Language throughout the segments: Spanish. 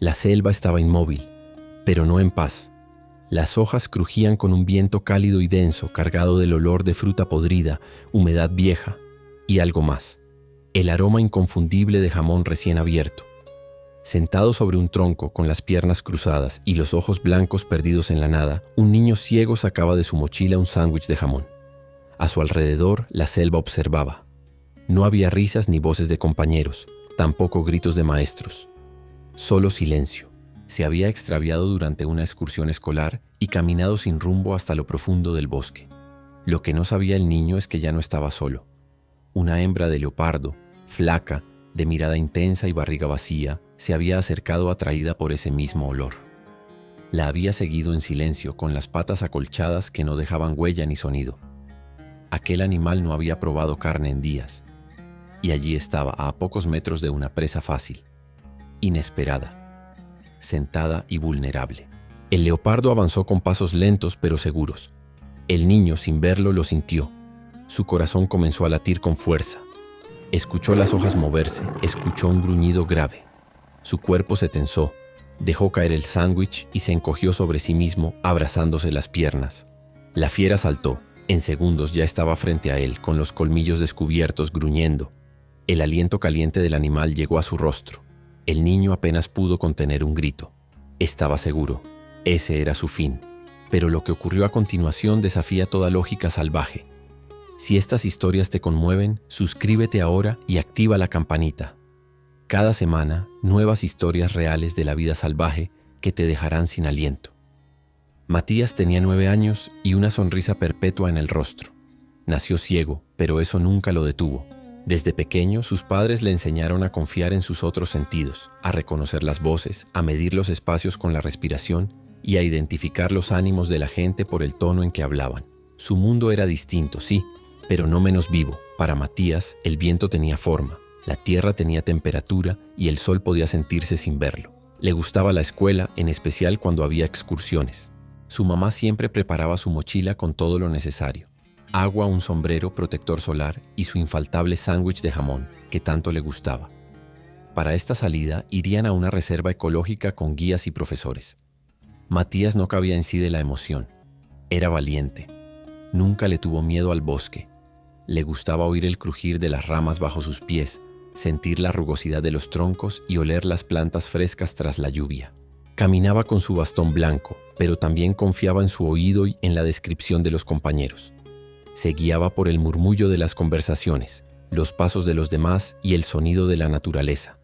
La selva estaba inmóvil, pero no en paz. Las hojas crujían con un viento cálido y denso, cargado del olor de fruta podrida, humedad vieja y algo más. El aroma inconfundible de jamón recién abierto. Sentado sobre un tronco con las piernas cruzadas y los ojos blancos perdidos en la nada, un niño ciego sacaba de su mochila un sándwich de jamón. A su alrededor, la selva observaba. No había risas ni voces de compañeros, tampoco gritos de maestros. Solo silencio. Se había extraviado durante una excursión escolar y caminado sin rumbo hasta lo profundo del bosque. Lo que no sabía el niño es que ya no estaba solo. Una hembra de leopardo, flaca, de mirada intensa y barriga vacía, se había acercado atraída por ese mismo olor. La había seguido en silencio, con las patas acolchadas que no dejaban huella ni sonido. Aquel animal no había probado carne en días, y allí estaba, a pocos metros de una presa fácil, inesperada, sentada y vulnerable. El leopardo avanzó con pasos lentos pero seguros. El niño, sin verlo, lo sintió. Su corazón comenzó a latir con fuerza. Escuchó las hojas moverse, escuchó un gruñido grave. Su cuerpo se tensó, dejó caer el sándwich y se encogió sobre sí mismo, abrazándose las piernas. La fiera saltó. En segundos ya estaba frente a él, con los colmillos descubiertos, gruñendo. El aliento caliente del animal llegó a su rostro. El niño apenas pudo contener un grito. Estaba seguro. Ese era su fin. Pero lo que ocurrió a continuación desafía toda lógica salvaje. Si estas historias te conmueven, suscríbete ahora y activa la campanita. Cada semana, nuevas historias reales de la vida salvaje que te dejarán sin aliento. Matías tenía 9 años y una sonrisa perpetua en el rostro. Nació ciego, pero eso nunca lo detuvo. Desde pequeño, sus padres le enseñaron a confiar en sus otros sentidos, a reconocer las voces, a medir los espacios con la respiración y a identificar los ánimos de la gente por el tono en que hablaban. Su mundo era distinto, sí, pero no menos vivo. Para Matías, el viento tenía forma, la tierra tenía temperatura y el sol podía sentirse sin verlo. Le gustaba la escuela, en especial cuando había excursiones. Su mamá siempre preparaba su mochila con todo lo necesario. Agua, un sombrero, protector solar y su infaltable sándwich de jamón, que tanto le gustaba. Para esta salida, irían a una reserva ecológica con guías y profesores. Matías no cabía en sí de la emoción. Era valiente. Nunca le tuvo miedo al bosque. Le gustaba oír el crujir de las ramas bajo sus pies, sentir la rugosidad de los troncos y oler las plantas frescas tras la lluvia. Caminaba con su bastón blanco, pero también confiaba en su oído y en la descripción de los compañeros. Se guiaba por el murmullo de las conversaciones, los pasos de los demás y el sonido de la naturaleza.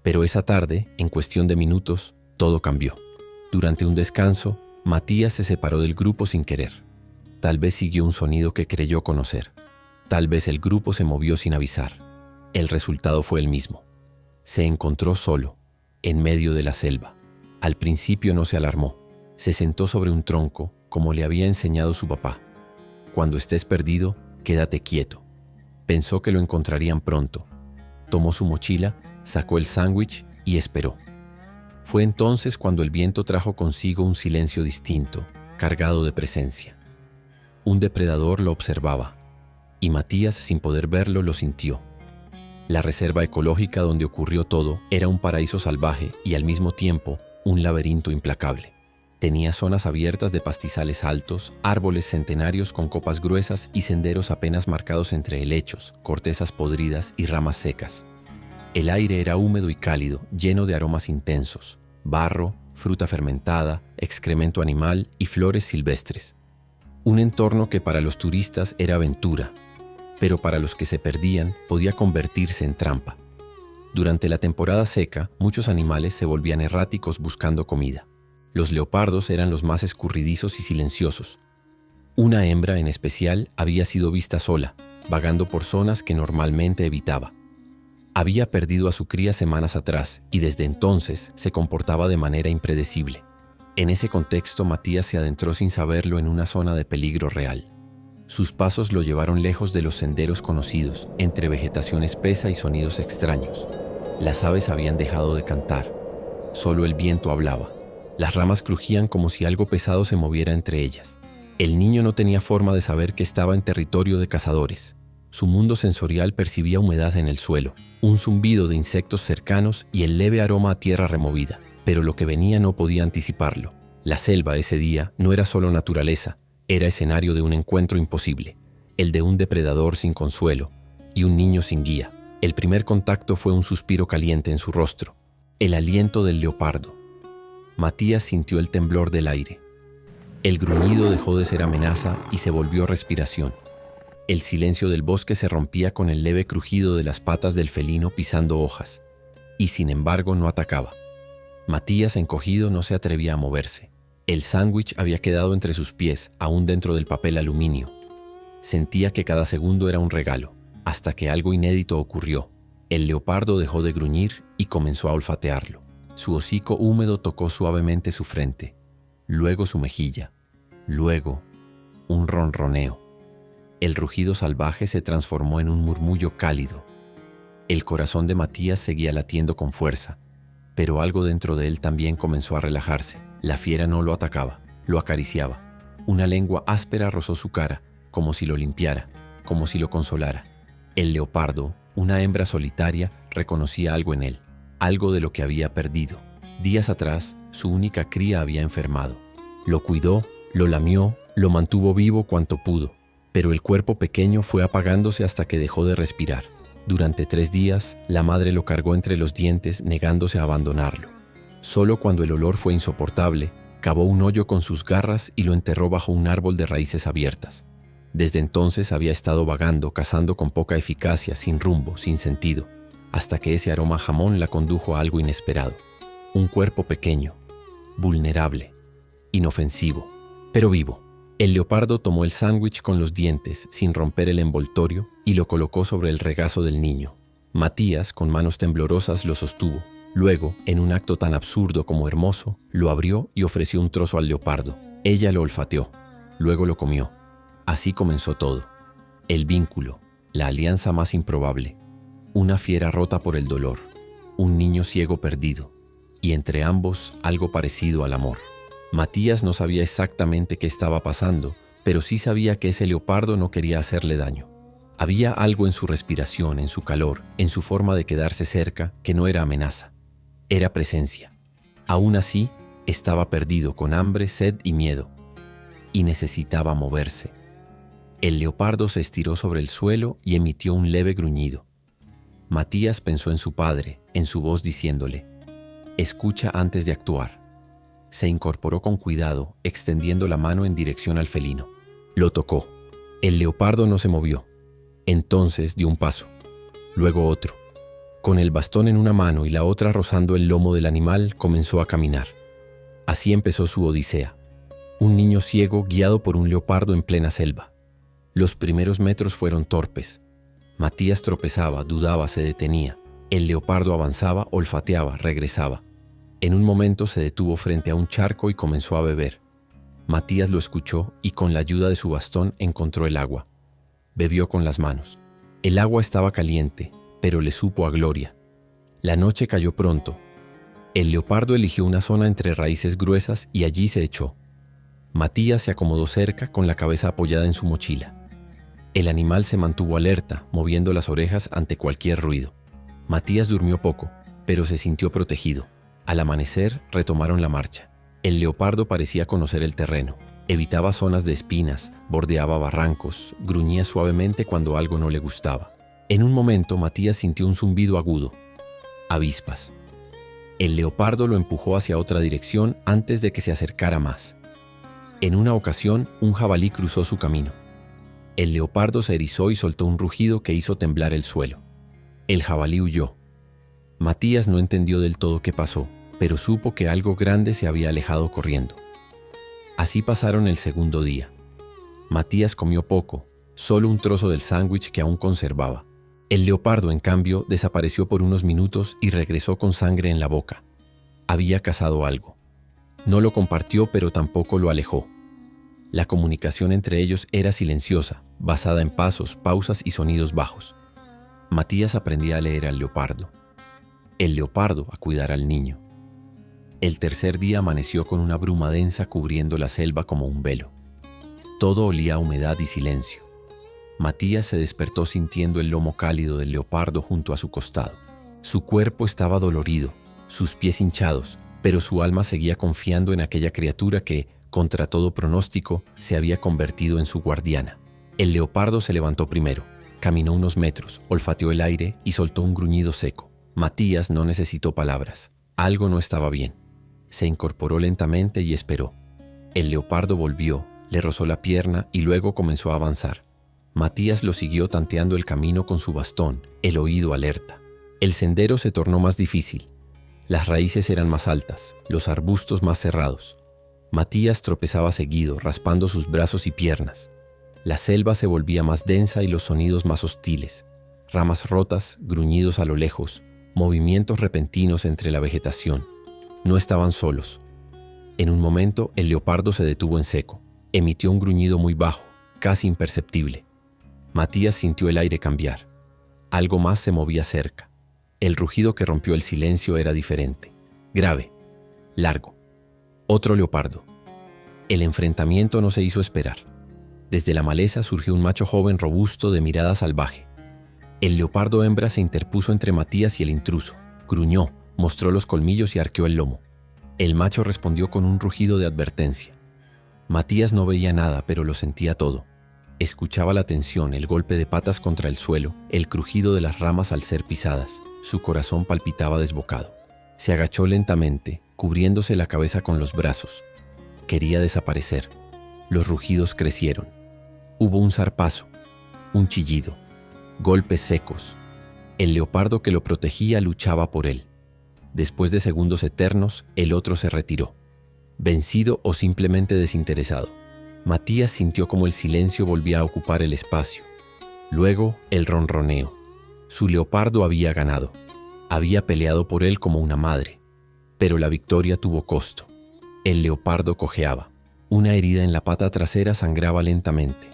Pero esa tarde, en cuestión de minutos, todo cambió. Durante un descanso, Matías se separó del grupo sin querer. Tal vez siguió un sonido que creyó conocer. Tal vez el grupo se movió sin avisar. El resultado fue el mismo. Se encontró solo, en medio de la selva. Al principio no se alarmó. Se sentó sobre un tronco, como le había enseñado su papá. Cuando estés perdido, quédate quieto. Pensó que lo encontrarían pronto. Tomó su mochila, sacó el sándwich y esperó. Fue entonces cuando el viento trajo consigo un silencio distinto, cargado de presencia. Un depredador lo observaba, y Matías, sin poder verlo, lo sintió. La reserva ecológica donde ocurrió todo era un paraíso salvaje y al mismo tiempo un laberinto implacable. Tenía zonas abiertas de pastizales altos, árboles centenarios con copas gruesas y senderos apenas marcados entre helechos, cortezas podridas y ramas secas. El aire era húmedo y cálido, lleno de aromas intensos: barro, fruta fermentada, excremento animal y flores silvestres. Un entorno que para los turistas era aventura, pero para los que se perdían podía convertirse en trampa. Durante la temporada seca, muchos animales se volvían erráticos buscando comida. Los leopardos eran los más escurridizos y silenciosos. Una hembra en especial había sido vista sola, vagando por zonas que normalmente evitaba. Había perdido a su cría semanas atrás y desde entonces se comportaba de manera impredecible. En ese contexto, Matías se adentró sin saberlo en una zona de peligro real. Sus pasos lo llevaron lejos de los senderos conocidos, entre vegetación espesa y sonidos extraños. Las aves habían dejado de cantar. Solo el viento hablaba. Las ramas crujían como si algo pesado se moviera entre ellas. El niño no tenía forma de saber que estaba en territorio de cazadores. Su mundo sensorial percibía humedad en el suelo, un zumbido de insectos cercanos y el leve aroma a tierra removida. Pero lo que venía no podía anticiparlo. La selva ese día no era solo naturaleza, era escenario de un encuentro imposible, el de un depredador sin consuelo y un niño sin guía. El primer contacto fue un suspiro caliente en su rostro, el aliento del leopardo. Matías sintió el temblor del aire. El gruñido dejó de ser amenaza y se volvió respiración. El silencio del bosque se rompía con el leve crujido de las patas del felino pisando hojas, y sin embargo no atacaba. Matías, encogido, no se atrevía a moverse. El sándwich había quedado entre sus pies, aún dentro del papel aluminio. Sentía que cada segundo era un regalo, hasta que algo inédito ocurrió. El leopardo dejó de gruñir y comenzó a olfatearlo. Su hocico húmedo tocó suavemente su frente, luego su mejilla, luego un ronroneo. El rugido salvaje se transformó en un murmullo cálido. El corazón de Matías seguía latiendo con fuerza, pero algo dentro de él también comenzó a relajarse. La fiera no lo atacaba, lo acariciaba. Una lengua áspera rozó su cara, como si lo limpiara, como si lo consolara. El leopardo, una hembra solitaria, reconocía algo en él, algo de lo que había perdido. Días atrás, su única cría había enfermado. Lo cuidó, lo lamió, lo mantuvo vivo cuanto pudo, pero el cuerpo pequeño fue apagándose hasta que dejó de respirar. Durante 3 días, la madre lo cargó entre los dientes, negándose a abandonarlo. Solo cuando el olor fue insoportable, cavó un hoyo con sus garras y lo enterró bajo un árbol de raíces abiertas. Desde entonces había estado vagando, cazando con poca eficacia, sin rumbo, sin sentido, hasta que ese aroma a jamón la condujo a algo inesperado. Un cuerpo pequeño, vulnerable, inofensivo, pero vivo. El leopardo tomó el sándwich con los dientes, sin romper el envoltorio, y lo colocó sobre el regazo del niño. Matías, con manos temblorosas, lo sostuvo. Luego, en un acto tan absurdo como hermoso, lo abrió y ofreció un trozo al leopardo. Ella lo olfateó, luego lo comió. Así comenzó todo. El vínculo, la alianza más improbable. Una fiera rota por el dolor, un niño ciego perdido, y entre ambos algo parecido al amor. Matías no sabía exactamente qué estaba pasando, pero sí sabía que ese leopardo no quería hacerle daño. Había algo en su respiración, en su calor, en su forma de quedarse cerca, que no era amenaza. Era presencia. Aún así, estaba perdido, con hambre, sed y miedo. Y necesitaba moverse. El leopardo se estiró sobre el suelo y emitió un leve gruñido. Matías pensó en su padre, en su voz diciéndole: «Escucha antes de actuar». Se incorporó con cuidado, extendiendo la mano en dirección al felino. Lo tocó. El leopardo no se movió. Entonces dio un paso, luego otro. Con el bastón en una mano y la otra rozando el lomo del animal, comenzó a caminar. Así empezó su odisea. Un niño ciego guiado por un leopardo en plena selva. Los primeros metros fueron torpes. Matías tropezaba, dudaba, se detenía. El leopardo avanzaba, olfateaba, regresaba. En un momento se detuvo frente a un charco y comenzó a beber. Matías lo escuchó y con la ayuda de su bastón encontró el agua. Bebió con las manos. El agua estaba caliente, pero le supo a gloria. La noche cayó pronto. El leopardo eligió una zona entre raíces gruesas y allí se echó. Matías se acomodó cerca con la cabeza apoyada en su mochila. El animal se mantuvo alerta, moviendo las orejas ante cualquier ruido. Matías durmió poco, pero se sintió protegido. Al amanecer retomaron la marcha. El leopardo parecía conocer el terreno. Evitaba zonas de espinas, bordeaba barrancos, gruñía suavemente cuando algo no le gustaba. En un momento Matías sintió un zumbido agudo. Avispas. El leopardo lo empujó hacia otra dirección antes de que se acercara más. En una ocasión, un jabalí cruzó su camino. El leopardo se erizó y soltó un rugido que hizo temblar el suelo. El jabalí huyó. Matías no entendió del todo qué pasó, pero supo que algo grande se había alejado corriendo. Así pasaron el segundo día. Matías comió poco, solo un trozo del sándwich que aún conservaba. El leopardo, en cambio, desapareció por unos minutos y regresó con sangre en la boca. Había cazado algo. No lo compartió, pero tampoco lo alejó. La comunicación entre ellos era silenciosa, basada en pasos, pausas y sonidos bajos. Matías aprendía a leer al leopardo. El leopardo a cuidar al niño. El tercer día amaneció con una bruma densa cubriendo la selva como un velo. Todo olía a humedad y silencio. Matías se despertó sintiendo el lomo cálido del leopardo junto a su costado. Su cuerpo estaba dolorido, sus pies hinchados, pero su alma seguía confiando en aquella criatura que, contra todo pronóstico, se había convertido en su guardiana. El leopardo se levantó primero, caminó unos metros, olfateó el aire y soltó un gruñido seco. Matías no necesitó palabras. Algo no estaba bien. Se incorporó lentamente y esperó. El leopardo volvió, le rozó la pierna y luego comenzó a avanzar. Matías lo siguió tanteando el camino con su bastón, el oído alerta. El sendero se tornó más difícil. Las raíces eran más altas, los arbustos más cerrados. Matías tropezaba seguido, raspando sus brazos y piernas. La selva se volvía más densa y los sonidos más hostiles. Ramas rotas, gruñidos a lo lejos, movimientos repentinos entre la vegetación. No estaban solos. En un momento, el leopardo se detuvo en seco. Emitió un gruñido muy bajo, casi imperceptible. Matías sintió el aire cambiar. Algo más se movía cerca. El rugido que rompió el silencio era diferente. Grave. Largo. Otro leopardo. El enfrentamiento no se hizo esperar. Desde la maleza surgió un macho joven robusto de mirada salvaje. El leopardo hembra se interpuso entre Matías y el intruso. Gruñó, mostró los colmillos y arqueó el lomo. El macho respondió con un rugido de advertencia. Matías no veía nada, pero lo sentía todo. Escuchaba la tensión, el golpe de patas contra el suelo, el crujido de las ramas al ser pisadas. Su corazón palpitaba desbocado. Se agachó lentamente, cubriéndose la cabeza con los brazos. Quería desaparecer. Los rugidos crecieron. Hubo un zarpazo, un chillido, golpes secos. El leopardo que lo protegía luchaba por él. Después de segundos eternos, el otro se retiró, vencido o simplemente desinteresado. Matías sintió como el silencio volvía a ocupar el espacio. Luego, el ronroneo. Su leopardo había ganado. Había peleado por él como una madre. Pero la victoria tuvo costo. El leopardo cojeaba. Una herida en la pata trasera sangraba lentamente.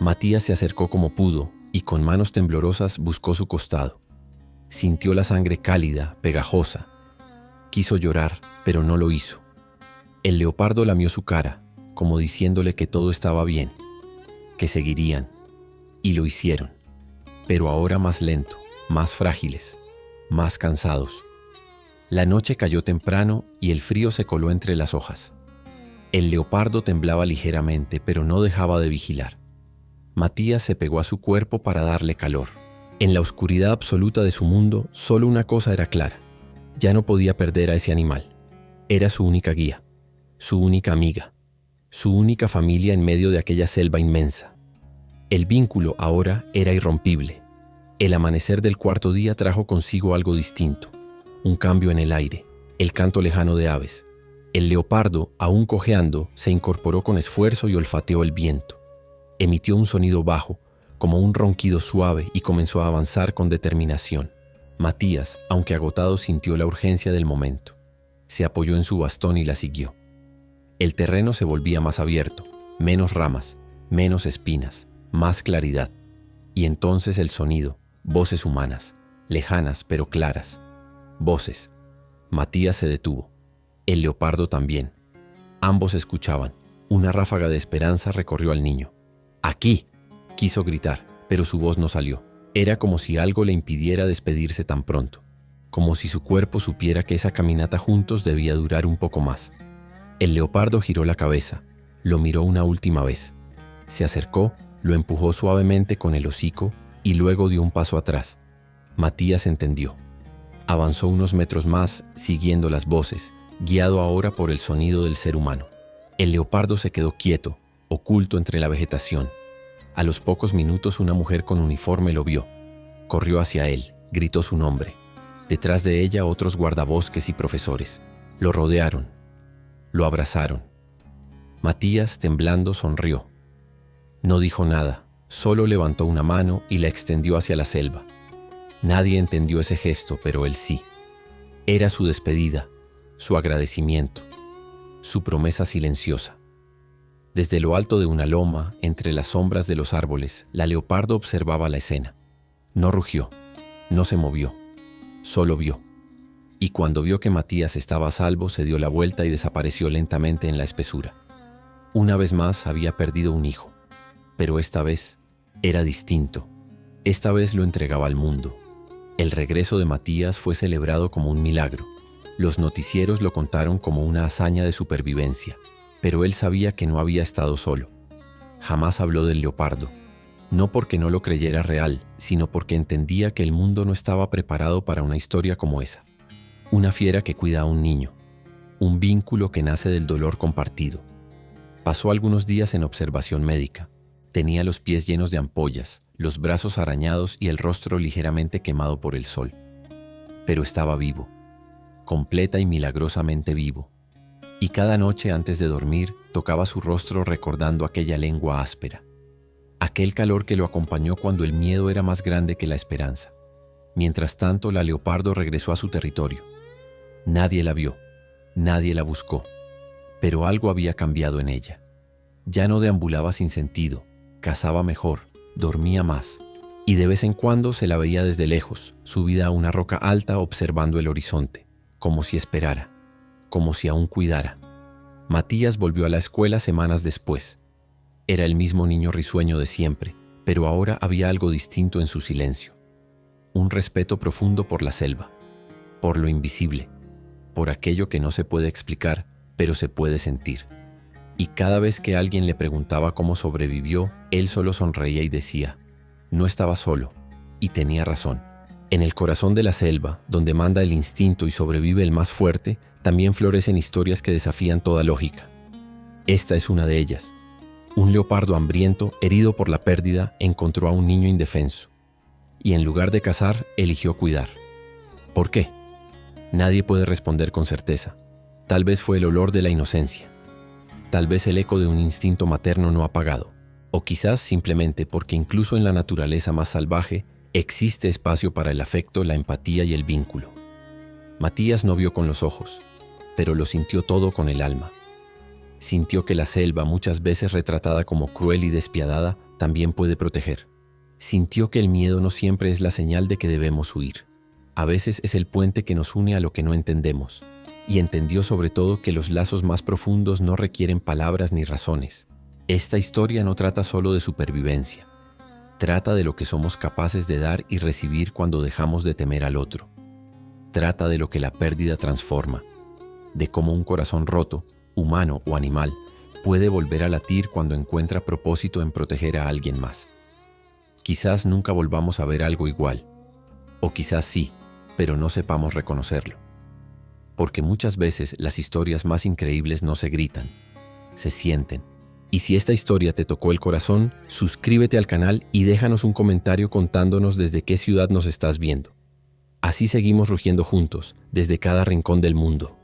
Matías se acercó como pudo y con manos temblorosas buscó su costado. Sintió la sangre cálida, pegajosa. Quiso llorar, pero no lo hizo. El leopardo lamió su cara, como diciéndole que todo estaba bien, que seguirían. Y lo hicieron, pero ahora más lento, más frágiles, más cansados. La noche cayó temprano y el frío se coló entre las hojas. El leopardo temblaba ligeramente, pero no dejaba de vigilar. Matías se pegó a su cuerpo para darle calor. En la oscuridad absoluta de su mundo, solo una cosa era clara. Ya no podía perder a ese animal. Era su única guía, su única amiga, su única familia en medio de aquella selva inmensa. El vínculo ahora era irrompible. El amanecer del cuarto día trajo consigo algo distinto. Un cambio en el aire, el canto lejano de aves. El leopardo, aún cojeando, se incorporó con esfuerzo y olfateó el viento. Emitió un sonido bajo, como un ronquido suave, y comenzó a avanzar con determinación. Matías, aunque agotado, sintió la urgencia del momento. Se apoyó en su bastón y la siguió. El terreno se volvía más abierto, menos ramas, menos espinas, más claridad. Y entonces el sonido, voces humanas, lejanas pero claras. Voces. Matías se detuvo. El leopardo también. Ambos escuchaban. Una ráfaga de esperanza recorrió al niño. ¡Aquí!, quiso gritar, pero su voz no salió. Era como si algo le impidiera despedirse tan pronto. Como si su cuerpo supiera que esa caminata juntos debía durar un poco más. El leopardo giró la cabeza, lo miró una última vez. Se acercó, lo empujó suavemente con el hocico y luego dio un paso atrás. Matías entendió. Avanzó unos metros más, siguiendo las voces, guiado ahora por el sonido del ser humano. El leopardo se quedó quieto, oculto entre la vegetación. A los pocos minutos una mujer con uniforme lo vio. Corrió hacia él, gritó su nombre. Detrás de ella otros guardabosques y profesores. Lo rodearon. Lo abrazaron. Matías, temblando, sonrió. No dijo nada, solo levantó una mano y la extendió hacia la selva. Nadie entendió ese gesto, pero él sí. Era su despedida, su agradecimiento, su promesa silenciosa. Desde lo alto de una loma, entre las sombras de los árboles, la leopardo observaba la escena. No rugió, no se movió, solo vio. Y cuando vio que Matías estaba a salvo, se dio la vuelta y desapareció lentamente en la espesura. Una vez más había perdido un hijo, pero esta vez era distinto. Esta vez lo entregaba al mundo. El regreso de Matías fue celebrado como un milagro. Los noticieros lo contaron como una hazaña de supervivencia, pero él sabía que no había estado solo. Jamás habló del leopardo, no porque no lo creyera real, sino porque entendía que el mundo no estaba preparado para una historia como esa. Una fiera que cuida a un niño, un vínculo que nace del dolor compartido. Pasó algunos días en observación médica. Tenía los pies llenos de ampollas, los brazos arañados y el rostro ligeramente quemado por el sol. Pero estaba vivo, completa y milagrosamente vivo. Y cada noche antes de dormir tocaba su rostro recordando aquella lengua áspera, aquel calor que lo acompañó cuando el miedo era más grande que la esperanza. Mientras tanto, la leopardo regresó a su territorio. Nadie la vio, nadie la buscó, pero algo había cambiado en ella. Ya no deambulaba sin sentido, cazaba mejor, dormía más, y de vez en cuando se la veía desde lejos, subida a una roca alta observando el horizonte, como si esperara, como si aún cuidara. Matías volvió a la escuela semanas después. Era el mismo niño risueño de siempre, pero ahora había algo distinto en su silencio. Un respeto profundo por la selva, por lo invisible, por aquello que no se puede explicar, pero se puede sentir. Y cada vez que alguien le preguntaba cómo sobrevivió, él solo sonreía y decía, no estaba solo, y tenía razón. En el corazón de la selva, donde manda el instinto y sobrevive el más fuerte, también florecen historias que desafían toda lógica. Esta es una de ellas. Un leopardo hambriento, herido por la pérdida, encontró a un niño indefenso. Y en lugar de cazar, eligió cuidar. ¿Por qué? Nadie puede responder con certeza. Tal vez fue el olor de la inocencia. Tal vez el eco de un instinto materno no apagado. O quizás simplemente porque incluso en la naturaleza más salvaje existe espacio para el afecto, la empatía y el vínculo. Matías no vio con los ojos, pero lo sintió todo con el alma. Sintió que la selva, muchas veces retratada como cruel y despiadada, también puede proteger. Sintió que el miedo no siempre es la señal de que debemos huir. A veces es el puente que nos une a lo que no entendemos. Y entendió sobre todo que los lazos más profundos no requieren palabras ni razones. Esta historia no trata solo de supervivencia. Trata de lo que somos capaces de dar y recibir cuando dejamos de temer al otro. Trata de lo que la pérdida transforma, de cómo un corazón roto, humano o animal, puede volver a latir cuando encuentra propósito en proteger a alguien más. Quizás nunca volvamos a ver algo igual, o quizás sí, pero no sepamos reconocerlo. Porque muchas veces las historias más increíbles no se gritan, se sienten. Y si esta historia te tocó el corazón, suscríbete al canal y déjanos un comentario contándonos desde qué ciudad nos estás viendo. Así seguimos rugiendo juntos, desde cada rincón del mundo.